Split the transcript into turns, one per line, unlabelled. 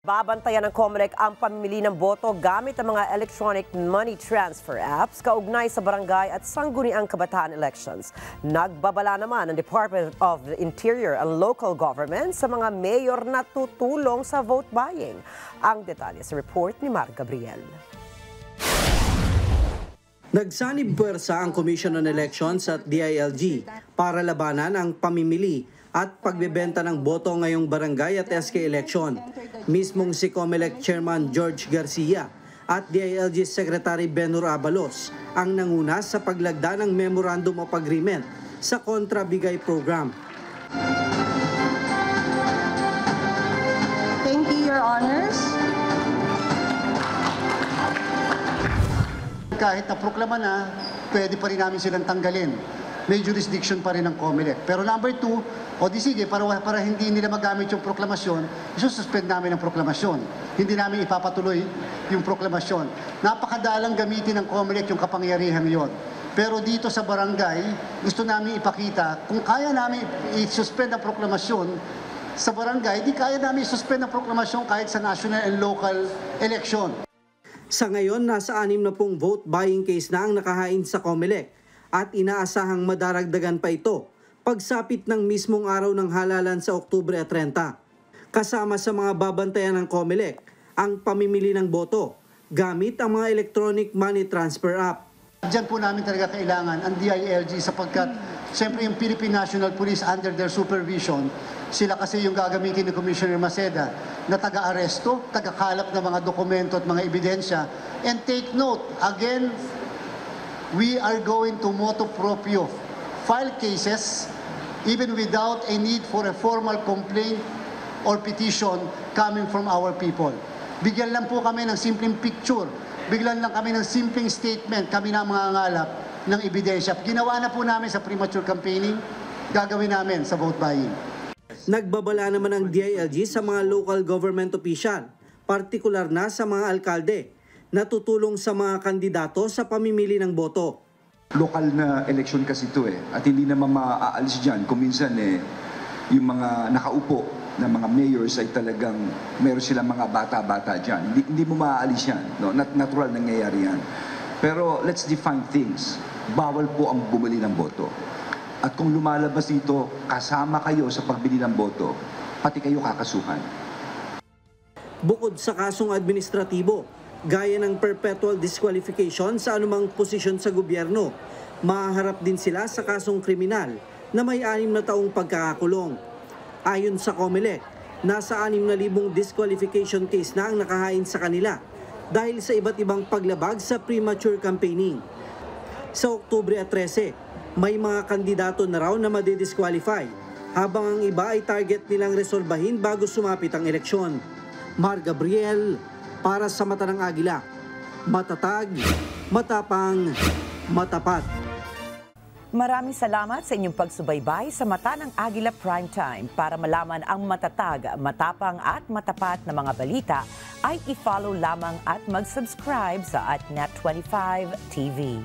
Babantayan ng COMELEC ang pamimili ng boto gamit ang mga electronic money transfer apps kaugnay sa barangay at sangguniang kabataan elections. Nagbabala naman ang Department of the Interior and Local Government sa mga mayor na tutulong sa vote buying. Ang detalye sa report ni Mar Gabriel.
Nagsanib puwersa ang Commission on Elections at DILG para labanan ang pamimili at pagbebenta ng boto ngayong barangay at SK election. Mismong si COMELEC Chairman George Garcia at DILG Secretary Benhur Abalos ang nanguna sa paglagda ng Memorandum of Agreement sa Kontrabigay Program.
Thank you, Your Honors.
Kahit na-proklama na, pwede pa rin namin silang tanggalin. May jurisdiction pa rin ng COMELEC. Pero number two, o di sige, para hindi nila magamit yung proklamasyon, isususpend namin ang proklamasyon. Hindi namin ipapatuloy yung proklamasyon. Napakadalang gamitin ng COMELEC yung kapangyarihan yon. Pero dito sa barangay, gusto namin ipakita, kung kaya namin isuspend ang proklamasyon sa barangay, di kaya namin isuspend ang proklamasyon kahit sa national and local election.
Sa ngayon, nasa 6 na pong vote buying case na ang nakahain sa COMELEC at inaasahang madaragdagan pa ito pagsapit ng mismong araw ng halalan sa Oktubre 30. Kasama sa mga babantayan ng COMELEC ang pamimili ng boto gamit ang mga electronic money transfer app.
Diyan po namin talaga kailangan ang DILG sapagkat siyempre yung Philippine National Police under their supervision, sila kasi yung gagamitin ni Commissioner Maceda na taga-aresto, taga-kalap ng mga dokumento at mga ebidensya. And take note, again, we are going to motu proprio file cases even without a need for a formal complaint or petition coming from our people. Bigyan lang po kami ng simpleng picture, bigyan lang kami ng simpleng statement, kami na mga ngalap ng ebidensya. Ginawa na po namin sa premature campaigning, gagawin namin sa vote buying.
Nagbabala naman ang DILG sa mga local government official, partikular na sa mga alkalde, na tutulong sa mga kandidato sa pamimili ng boto.
Lokal na election kasi ito at hindi naman maaalis dyan. Kung minsan yung mga nakaupo na mga mayors ay talagang meron silang mga bata-bata dyan. Hindi mo maaalis yan. No? Natural nangyayari yan. Pero let's define things. Bawal po ang bumili ng boto. At kung lumalabas dito, kasama kayo sa pagbili ng boto, pati kayo kakasuhan.
Bukod sa kasong administratibo, gaya ng perpetual disqualification sa anumang posisyon sa gobyerno, mahaharap din sila sa kasong kriminal na may 6 na taong pagkakakulong. Ayon sa COMELEC, nasa 6,000 disqualification case na ang nakahain sa kanila dahil sa iba't ibang paglabag sa premature campaigning. Sa Oktubre 13, may mga kandidato na raw na madidisqualify, habang ang iba ay target nilang resolbahin bago sumapit ang eleksyon. Mar Gabriel, para sa Mata ng Agila, matatag, matapang, matapat.
Maraming salamat sa inyong pagsubaybay sa Mata ng Agila Primetime. Para malaman ang matatag, matapang at matapat na mga balita, ay i-follow lamang at mag-subscribe sa @Net25 TV.